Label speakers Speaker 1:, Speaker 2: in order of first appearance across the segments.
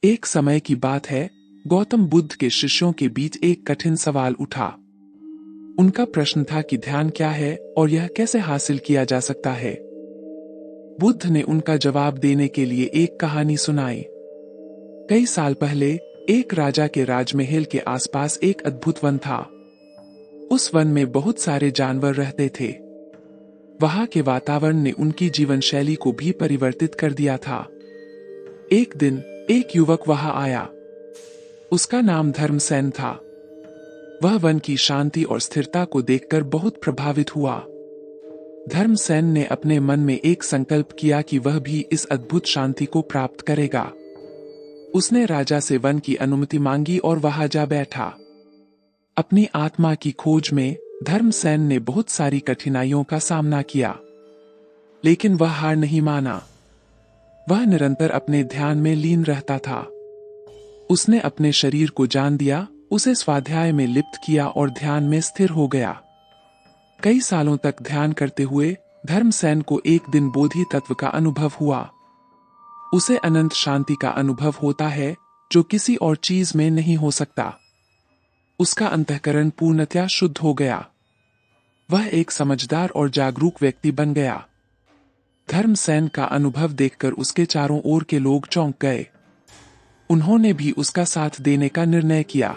Speaker 1: एक समय की बात है, गौतम बुद्ध के शिष्यों के बीच एक कठिन सवाल उठा। उनका प्रश्न था कि ध्यान क्या है और यह कैसे हासिल किया जा सकता है। बुद्ध ने उनका जवाब देने के लिए एक कहानी सुनाई। कई साल पहले एक राजा के राजमहल के आसपास एक अद्भुत वन था। उस वन में बहुत सारे जानवर रहते थे। वहां के वातावरण ने उनकी जीवन शैली को भी परिवर्तित कर दिया था। एक दिन एक युवक वहां आया। उसका नाम धर्मसेन था। वह वन की शांति और स्थिरता को देखकर बहुत प्रभावित हुआ। धर्मसेन ने अपने मन में एक संकल्प किया कि वह भी इस अद्भुत शांति को प्राप्त करेगा। उसने राजा से वन की अनुमति मांगी और वहां जा बैठा। अपनी आत्मा की खोज में धर्मसेन ने बहुत सारी कठिनाइयों का सामना किया, लेकिन वह हार नहीं माना। वह निरंतर अपने ध्यान में लीन रहता था। उसने अपने शरीर को जान दिया, उसे स्वाध्याय में लिप्त किया और ध्यान में स्थिर हो गया। कई सालों तक ध्यान करते हुए धर्मसेन को एक दिन बोधि तत्व का अनुभव हुआ। उसे अनंत शांति का अनुभव होता है जो किसी और चीज में नहीं हो सकता। उसका अंतःकरण पूर्णतया शुद्ध हो गया। वह एक समझदार और जागरूक व्यक्ति बन गया। धर्मसेन का अनुभव देखकर उसके चारों ओर के लोग चौंक गए। उन्होंने भी उसका साथ देने का निर्णय किया।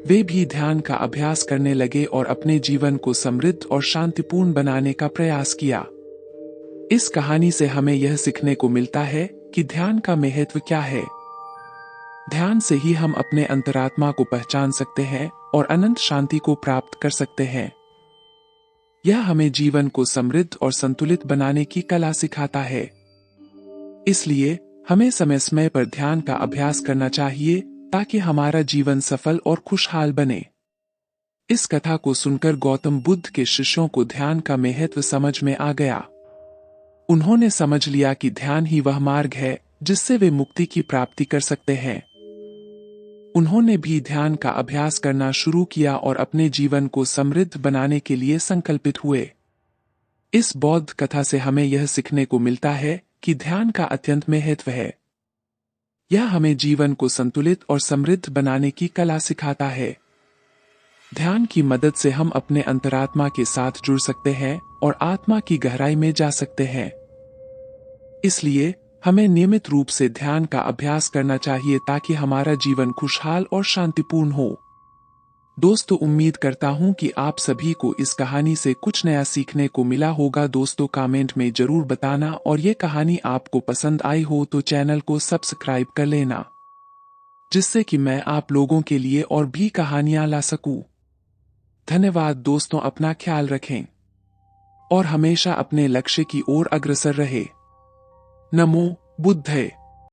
Speaker 1: वे भी ध्यान का अभ्यास करने लगे और अपने जीवन को समृद्ध और शांतिपूर्ण बनाने का प्रयास किया। इस कहानी से हमें यह सीखने को मिलता है कि ध्यान का महत्व क्या है। ध्यान से ही हम अपने अंतरात्मा को पहचान सकते हैं और अनंत शांति को प्राप्त कर सकते हैं। यह हमें जीवन को समृद्ध और संतुलित बनाने की कला सिखाता है। इसलिए हमें समय समय पर ध्यान का अभ्यास करना चाहिए ताकि हमारा जीवन सफल और खुशहाल बने। इस कथा को सुनकर गौतम बुद्ध के शिष्यों को ध्यान का महत्व समझ में आ गया। उन्होंने समझ लिया कि ध्यान ही वह मार्ग है जिससे वे मुक्ति की प्राप्ति कर सकते हैं। उन्होंने भी ध्यान का अभ्यास करना शुरू किया और अपने जीवन को समृद्ध बनाने के लिए संकल्पित हुए। इस बौद्ध कथा से हमें यह सीखने को मिलता है कि ध्यान का अत्यंत महत्व है। यह हमें जीवन को संतुलित और समृद्ध बनाने की कला सिखाता है। ध्यान की मदद से हम अपने अंतरात्मा के साथ जुड़ सकते हैं और आत्मा की गहराई में जा सकते हैं। इसलिए हमें नियमित रूप से ध्यान का अभ्यास करना चाहिए ताकि हमारा जीवन खुशहाल और शांतिपूर्ण हो। दोस्तों, उम्मीद करता हूं कि आप सभी को इस कहानी से कुछ नया सीखने को मिला होगा। दोस्तों, कमेंट में जरूर बताना और ये कहानी आपको पसंद आई हो तो चैनल को सब्सक्राइब कर लेना, जिससे कि मैं आप लोगों के लिए और भी कहानियां ला सकूं। धन्यवाद दोस्तों, अपना ख्याल रखें और हमेशा अपने लक्ष्य की ओर अग्रसर रहे। नमो बुद्धाय।